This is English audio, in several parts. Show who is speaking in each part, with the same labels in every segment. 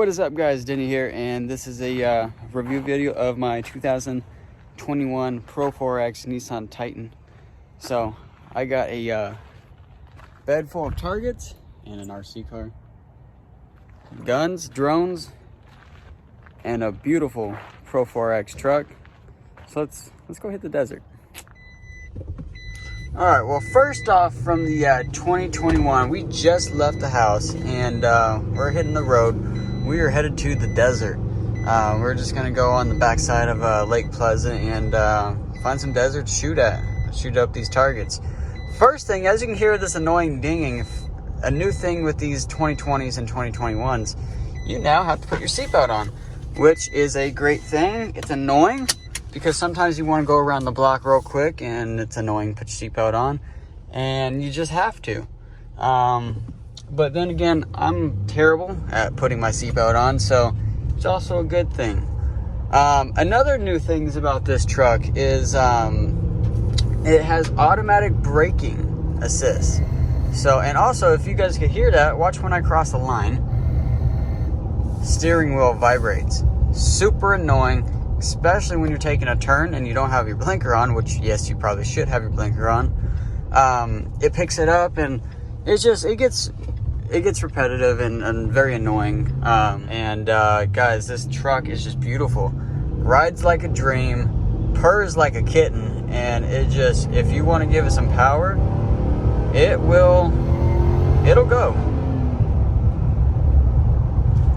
Speaker 1: What is up, guys? Denny here, and this is a review video of my 2021 Pro 4X Nissan Titan. So I got a bed full of targets and an RC car, guns, drones, and a beautiful Pro 4X truck. So let's go hit the desert. All right, well, first off, from the 2021, we just left the house and we're hitting the road. We are headed to the desert. We're just gonna go on the backside of Lake Pleasant and find some desert to shoot up these targets. First thing, as you can hear this annoying dinging, a new thing with these 2020s and 2021s, you now have to put your seatbelt on, which is a great thing. It's annoying because sometimes you want to go around the block real quick and it's annoying to put your seatbelt on, and you just have to. But then again, I'm terrible at putting my seatbelt on, so it's also a good thing. Another new things about this truck is it has automatic braking assist. So, and also, if you guys can hear that, watch when I cross the line. Steering wheel vibrates. Super annoying, especially when you're taking a turn and you don't have your blinker on, which, yes, you probably should have your blinker on. It picks it up, and it gets repetitive and very annoying. Guys, this truck is just beautiful. Rides like a dream, purrs like a kitten, and if you want to give it some power, it'll go.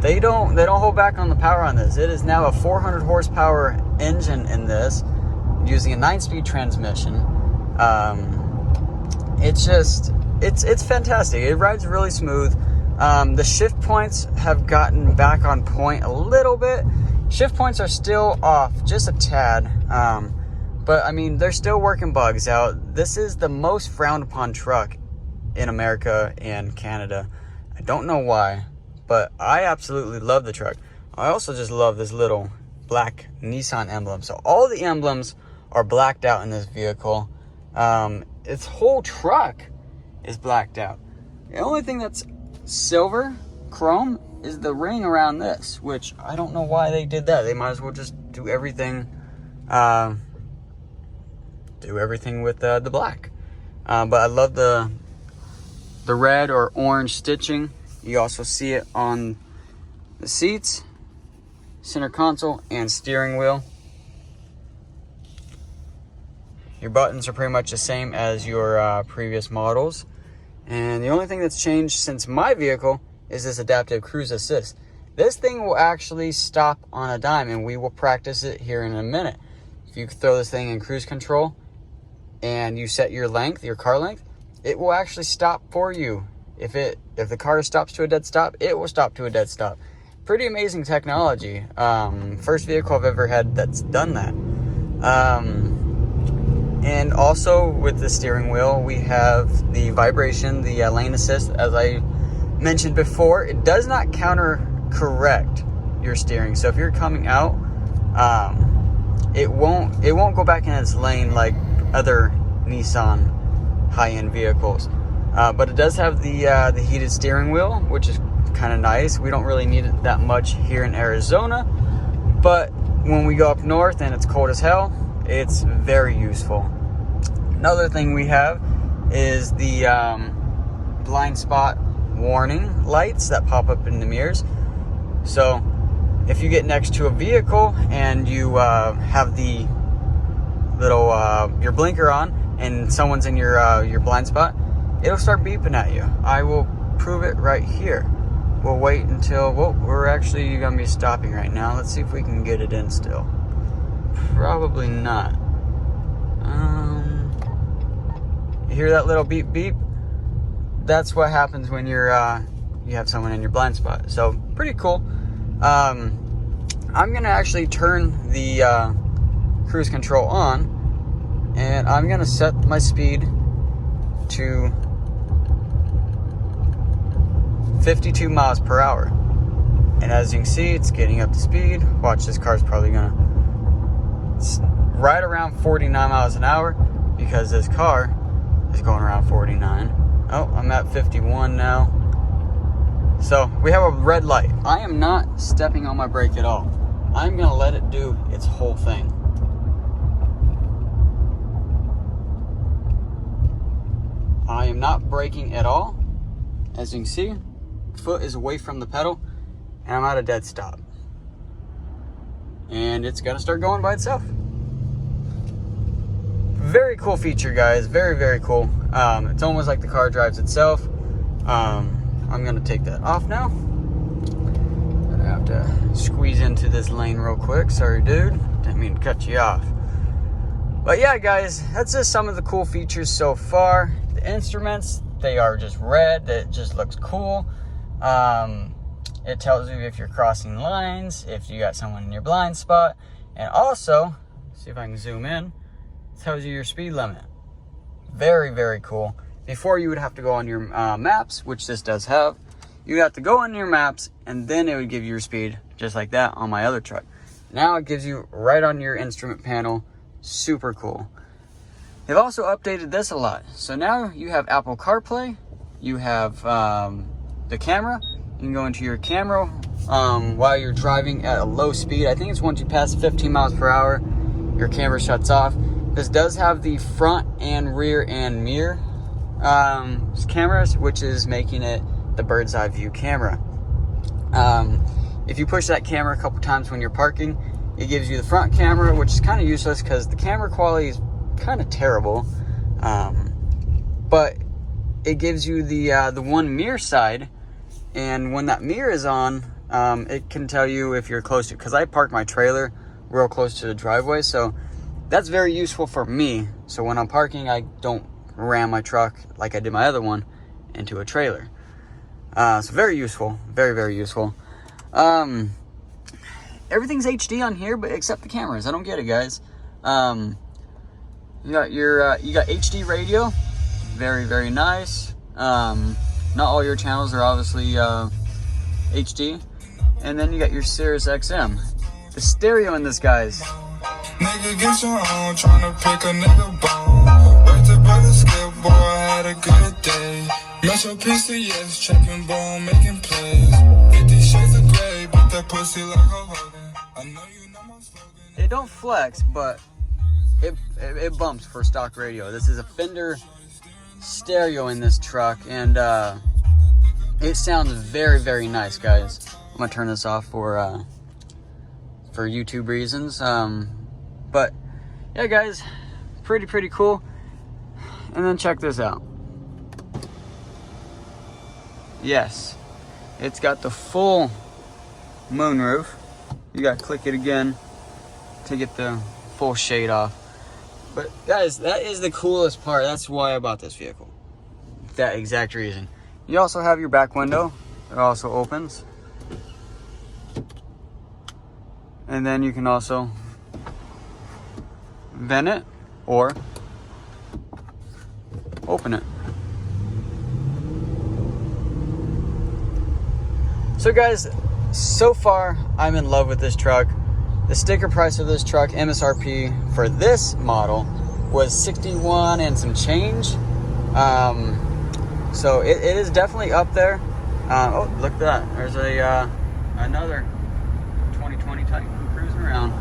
Speaker 1: They don't hold back on the power on this. It is now a 400 horsepower engine in this, using a 9-speed transmission. It's fantastic. It rides really smooth. The shift points have gotten back on point a little bit. Shift points are still off just a tad, but I mean, they're still working bugs out. This is the most frowned upon truck in America and Canada. I don't know why, but I absolutely love the truck. I also just love this little black Nissan emblem. So all the emblems are blacked out in this vehicle. Its whole truck is blacked out. The only thing that's silver chrome is the ring around this, which I don't know why they did that. They might as well just do everything with the black. But I love the red or orange stitching. You also see it on the seats, center console, and steering wheel. Your buttons are pretty much the same as your previous models. And the only thing that's changed since my vehicle is this adaptive cruise assist. This thing will actually stop on a dime, and we will practice it here in a minute. If you throw this thing in cruise control and you set your length, your car length, it will actually stop for you. If the car stops to a dead stop, it will stop to a dead stop. Pretty amazing technology. First vehicle I've ever had that's done that. And also with the steering wheel, we have the vibration, the lane assist. As I mentioned before, it does not counter correct your steering. So if you're coming out, it won't go back in its lane like other Nissan high-end vehicles. But it does have the heated steering wheel, which is kind of nice. We don't really need it that much here in Arizona, but when we go up north and it's cold as hell, it's very useful. Another thing we have is the blind spot warning lights that pop up in the mirrors. So if you get next to a vehicle and you have the little your blinker on and someone's in your blind spot, it'll start beeping at you. I will prove it right here. We'll wait until, well, we're actually gonna be stopping right now. Let's see if we can get it in still. Probably not. You hear that little beep beep? That's what happens when you have someone in your blind spot. So pretty cool. I'm gonna actually turn the cruise control on, and I'm gonna set my speed to 52 miles per hour. And as you can see, it's getting up to speed. Watch, this car's probably it's right around 49 miles an hour because this car is going around 49. Oh, I'm at 51 now. So we have a red light. I am not stepping on my brake at all. I'm gonna let it do its whole thing. I am not braking at all. As you can see, foot is away from the pedal and I'm at a dead stop. And it's gonna start going by itself. Very cool feature, guys. Very, very cool. It's almost like the car drives itself. I'm gonna take that off now. Gonna have to squeeze into this lane real quick. Sorry, dude. Didn't mean to cut you off. But yeah, guys, that's just some of the cool features so far. The instruments, they are just red. It just looks cool. It tells you if you're crossing lines, if you got someone in your blind spot, and also, see if I can zoom in, it tells you your speed limit. Very, very cool. Before, you would have to go on your maps, which this does have. You have to go on your maps, and then it would give you your speed, just like that on my other truck. Now it gives you right on your instrument panel. Super cool. They've also updated this a lot. So now you have Apple CarPlay. You have the camera. You can go into your camera while you're driving at a low speed. I think it's once you pass 15 miles per hour, your camera shuts off. This does have the front and rear and mirror cameras, which is making it the bird's eye view camera. If you push that camera a couple times when you're parking, it gives you the front camera, which is kind of useless because the camera quality is kind of terrible. But it gives you the one mirror side, and when that mirror is on, it can tell you if you're close to, because I park my trailer real close to the driveway, so that's very useful for me. So when I'm parking, I don't ram my truck like I did my other one into a trailer. So very useful, very, very useful. Everything's HD on here, but except the cameras. I don't get it, guys. You got your you got HD radio, very, very nice. Not all your channels are obviously HD, and then you got your Sirius XM. The stereo in this, guys.
Speaker 2: Nigga, get your own, tryna pick a nigga bone. Wait to buy the skip, boy, I had a good day. Metro PCS, checking bone, making plays. 50 shades of gray, but that pussy like a Hogan. I know you know my slogan.
Speaker 1: It don't flex, but it bumps for stock radio. This is a Fender stereo in this truck, and it sounds very, very nice, guys. I'm gonna turn this off for YouTube reasons. But yeah, guys, pretty cool. And then check this out. Yes, it's got the full moonroof. You gotta click it again to get the full shade off. But guys, that is the coolest part. That's why I bought this vehicle. That exact reason. You also have your back window. It also opens. And then you can also vent it or open it. So guys, so far I'm in love with this truck. The sticker price of this truck, MSRP for this model, was $61 and some change. So it is definitely up there. Oh, look at that. There's another 2020 Titan cruising around.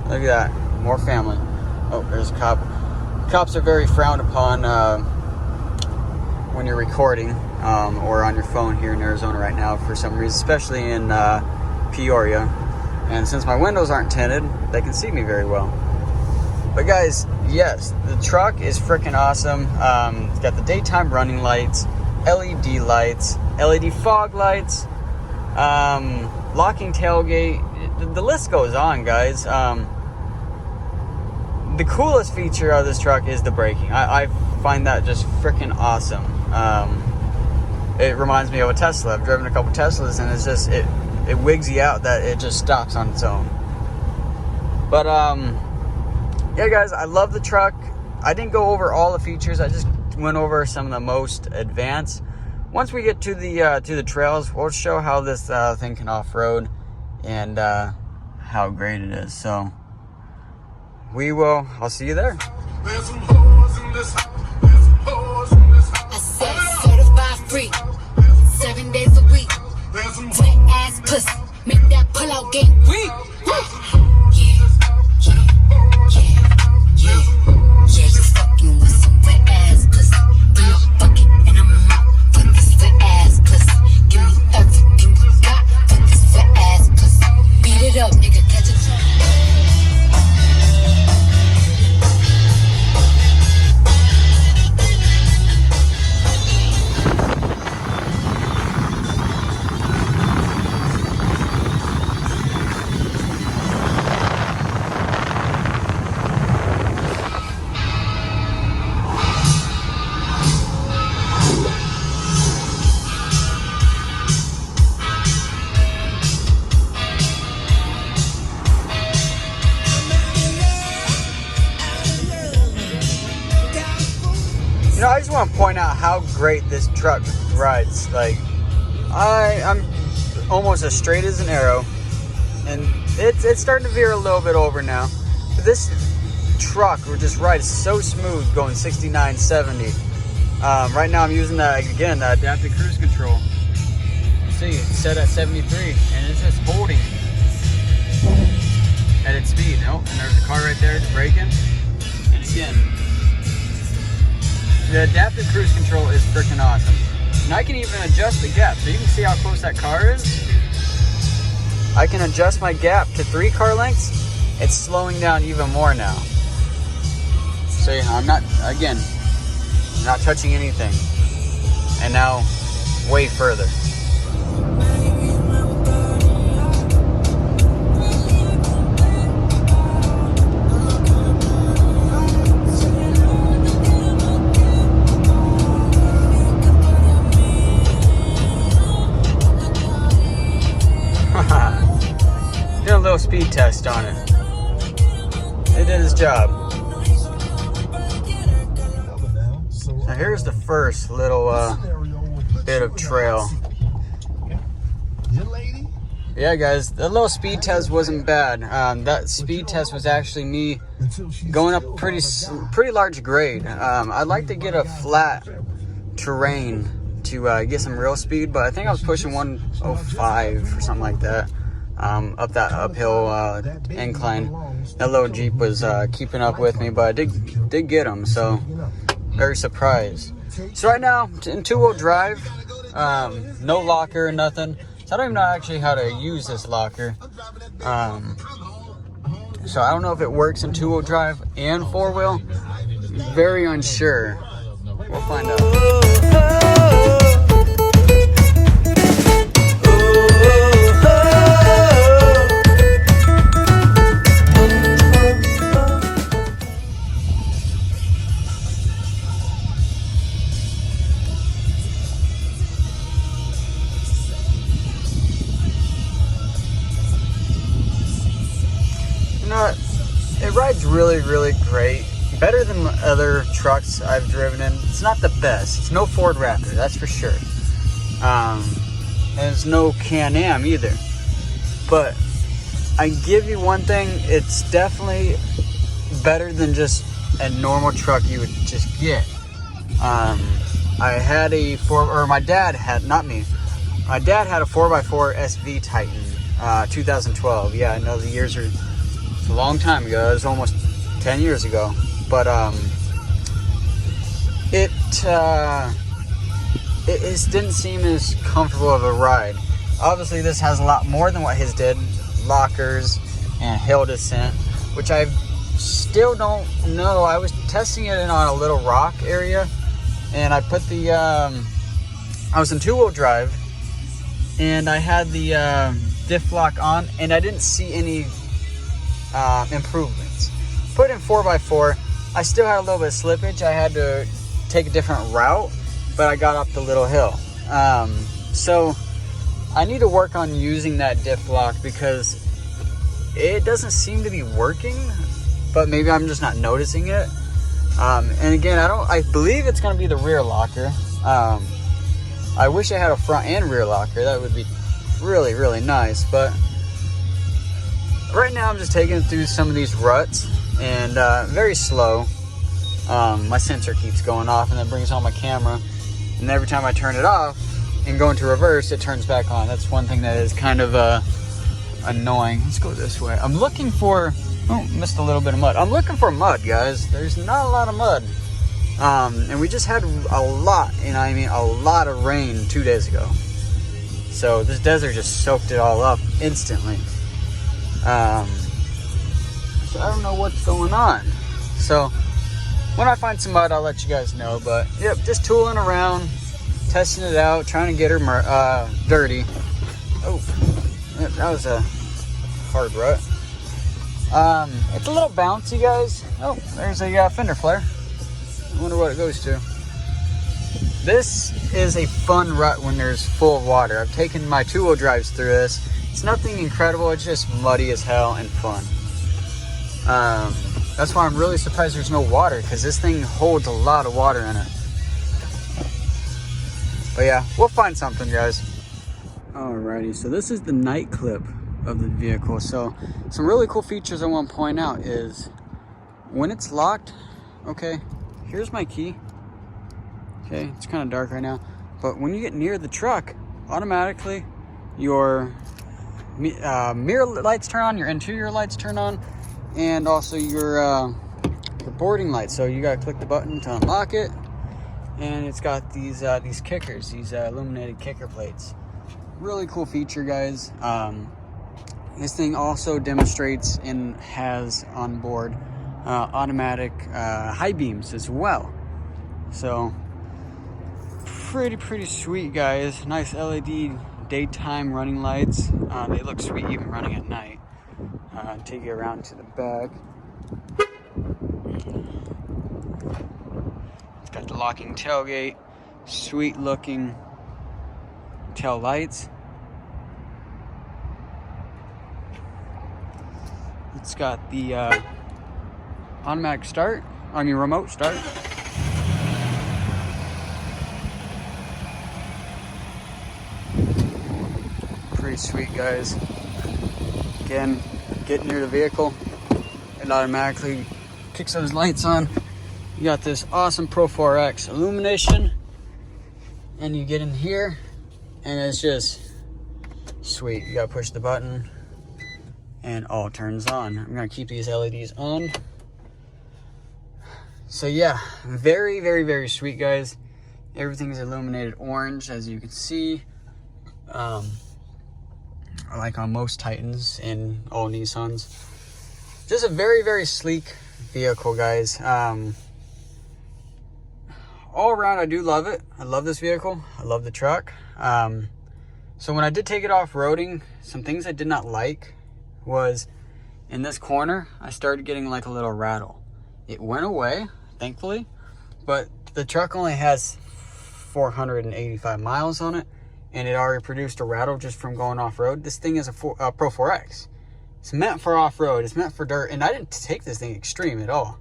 Speaker 1: Look at that. More family. Oh, there's a cop. Cops are very frowned upon when you're recording or on your phone here in Arizona right now for some reason, especially in Peoria. And since my windows aren't tinted, they can see me very well. But guys, yes, the truck is freaking awesome. It's got the daytime running lights, LED lights, LED fog lights, locking tailgate. The list goes on, guys. The coolest feature of this truck is the braking. I find that just freaking awesome. It reminds me of a Tesla. I've driven a couple Teslas, and it's just, it wigs you out that it just stops on its own. But yeah, guys, I love the truck. I didn't go over all the features. I just went over some of the most advanced. Once we get to the trails, we'll show how this thing can off-road and how great it is. So I'll see you there.
Speaker 3: I said certified free, 7 days a week. Wet ass pussy, make that pull out game weak. Yeah, you fucking with some wet ass pussy. Bring your bucket and I'm out for this wet ass pussy. Give me everything you got for this wet ass pussy. Beat it up, nigga, catch a charge.
Speaker 1: You know, I just want to point out how great this truck rides. Like, I'm almost as straight as an arrow, and it's starting to veer a little bit over now. But this truck just rides so smooth, going 69, 70. Right now, I'm using that again, that adaptive cruise control. See, it's set at 73, and it's just holding at its speed. Oh, and there's a car right there braking, and again. The adaptive cruise control is freaking awesome. And I can even adjust the gap. So you can see how close that car is. I can adjust my gap to 3 car lengths. It's slowing down even more now. So I'm not, again, not touching anything. And now, way further. Did a little speed test on it. It did its job. Now here's the first little bit of trail. Yeah, guys, the little speed test wasn't bad. That speed test was actually me going up pretty large grade. I'd like to get a flat terrain to get some real speed, but I think I was pushing 105 or something like that. Up that uphill incline. That little Jeep was keeping up with me, but I did get him, so very surprised. So right now, in 2-wheel drive, no locker or nothing. So I don't even know actually how to use this locker. So I don't know if it works in 2-wheel drive and 4-wheel. Very unsure. We'll find out. It rides really, really great. Better than other trucks I've driven in. It's not the best. It's no Ford Raptor, that's for sure. And it's no Can-Am either. But I give you one thing, it's definitely better than just a normal truck you would just get. I had my dad had, not me, my dad had a 4x4 SV Titan, 2012. Yeah, I know the years are, it's a long time ago. It was almost 10 years ago. But it didn't seem as comfortable of a ride. Obviously, this has a lot more than what his did. Lockers and hill descent, which I still don't know. I was testing it on a little rock area, and I put the I was in 2-wheel drive, and I had the diff lock on, and I didn't see any improvements. Put in 4x4, I still had a little bit of slippage. I had to take a different route, but I got up the little hill. So I need to work on using that diff lock because it doesn't seem to be working, but maybe I'm just not noticing it. And again, I believe it's going to be the rear locker. I wish I had a front and rear locker. That would be really, really nice. But right now I'm just taking it through some of these ruts and very slow. My sensor keeps going off and that brings on my camera. And every time I turn it off, and go into reverse, it turns back on. That's one thing that is kind of annoying. Let's go this way. I'm looking for, oh, missed a little bit of mud. I'm looking for mud, guys. There's not a lot of mud. And we just had a lot, and I mean a lot of rain 2 days ago. So this desert just soaked it all up instantly. So I don't know what's going on. So when I find some mud, I'll let you guys know. But yep, just tooling around, testing it out, trying to get her dirty. Oh, that was a hard rut. It's a little bouncy, guys. Oh, there's a fender flare. I wonder what it goes to. This is a fun rut when there's full of water. I've taken my 2-wheel drives through this. It's nothing incredible. It's just muddy as hell and fun. That's why I'm really surprised there's no water, because this thing holds a lot of water in it. But yeah, we'll find something, guys. Alrighty, so this is the night clip of the vehicle. So some really cool features I want to point out is when it's locked, okay, here's my key. Okay, it's kind of dark right now, but when you get near the truck, automatically your mirror lights turn on, your interior lights turn on, and also your boarding lights. So you gotta click the button to unlock it, and it's got these kickers, these illuminated kicker plates. Really cool feature, guys. This thing also demonstrates and has on board automatic high beams as well. So pretty sweet, guys. Nice LED daytime running lights. They look sweet even running at night. Take you around to the back. It's got the locking tailgate, sweet looking tail lights. It's got the automatic start, remote start. Pretty sweet, guys. Again, get near the vehicle, it automatically kicks those lights on. You got this awesome Pro 4X illumination, and you get in here, and it's just sweet. You gotta push the button, and all turns on. I'm gonna keep these LEDs on. So yeah, very sweet, guys. Everything is illuminated orange, as you can see. Like on most Titans and all Nissans. Just a very sleek vehicle, guys. All around, I do love it. I love this vehicle. I love the truck. So when I did take it off-roading, some things I did not like was in this corner, I started getting like a little rattle. It went away, thankfully, but the truck only has 485 miles on it, and it already produced a rattle just from going off-road. This thing is a Pro 4X. It's meant for off-road. It's meant for dirt, and I didn't take this thing extreme at all.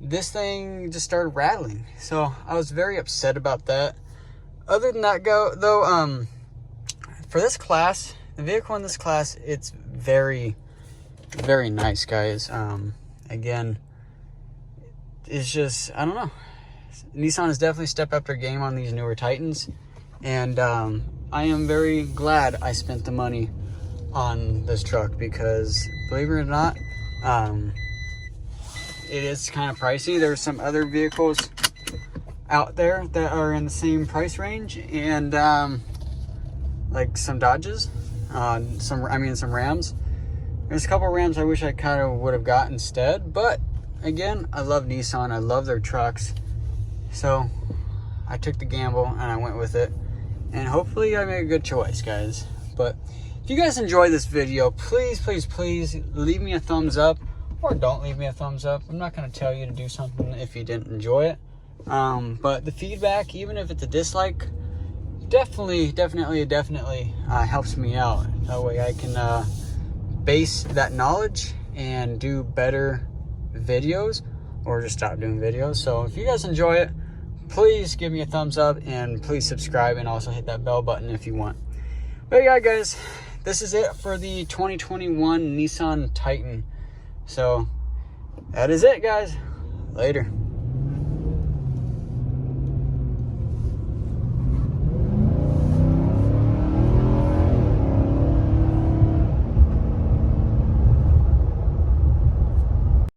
Speaker 1: This thing just started rattling, so I was very upset about that. Other than that, though, for this class, the vehicle in this class, it's very nice, guys. Again, it's just, I don't know. Nissan has definitely stepped up their game on these newer Titans, and I am very glad I spent the money on this truck, because believe it or not, it is kind of pricey. There's some other vehicles out there that are in the same price range, and like some Dodges, some Rams. There's a couple Rams I wish I kind of would have got instead, but again, I love Nissan. I love their trucks, so I took the gamble and I went with it, and hopefully I made a good choice, guys. But if you guys enjoyed this video, please leave me a thumbs up, or don't leave me a thumbs up. I'm not going to tell you to do something if you didn't enjoy it. But the feedback, even if it's a dislike, definitely helps me out. That way I can base that knowledge and do better videos, or just stop doing videos. So if you guys enjoy it, please give me a thumbs up, and please subscribe, and also hit that bell button if you want. But yeah, guys, this is it for the 2021 Nissan Titan. So that is it, guys. Later.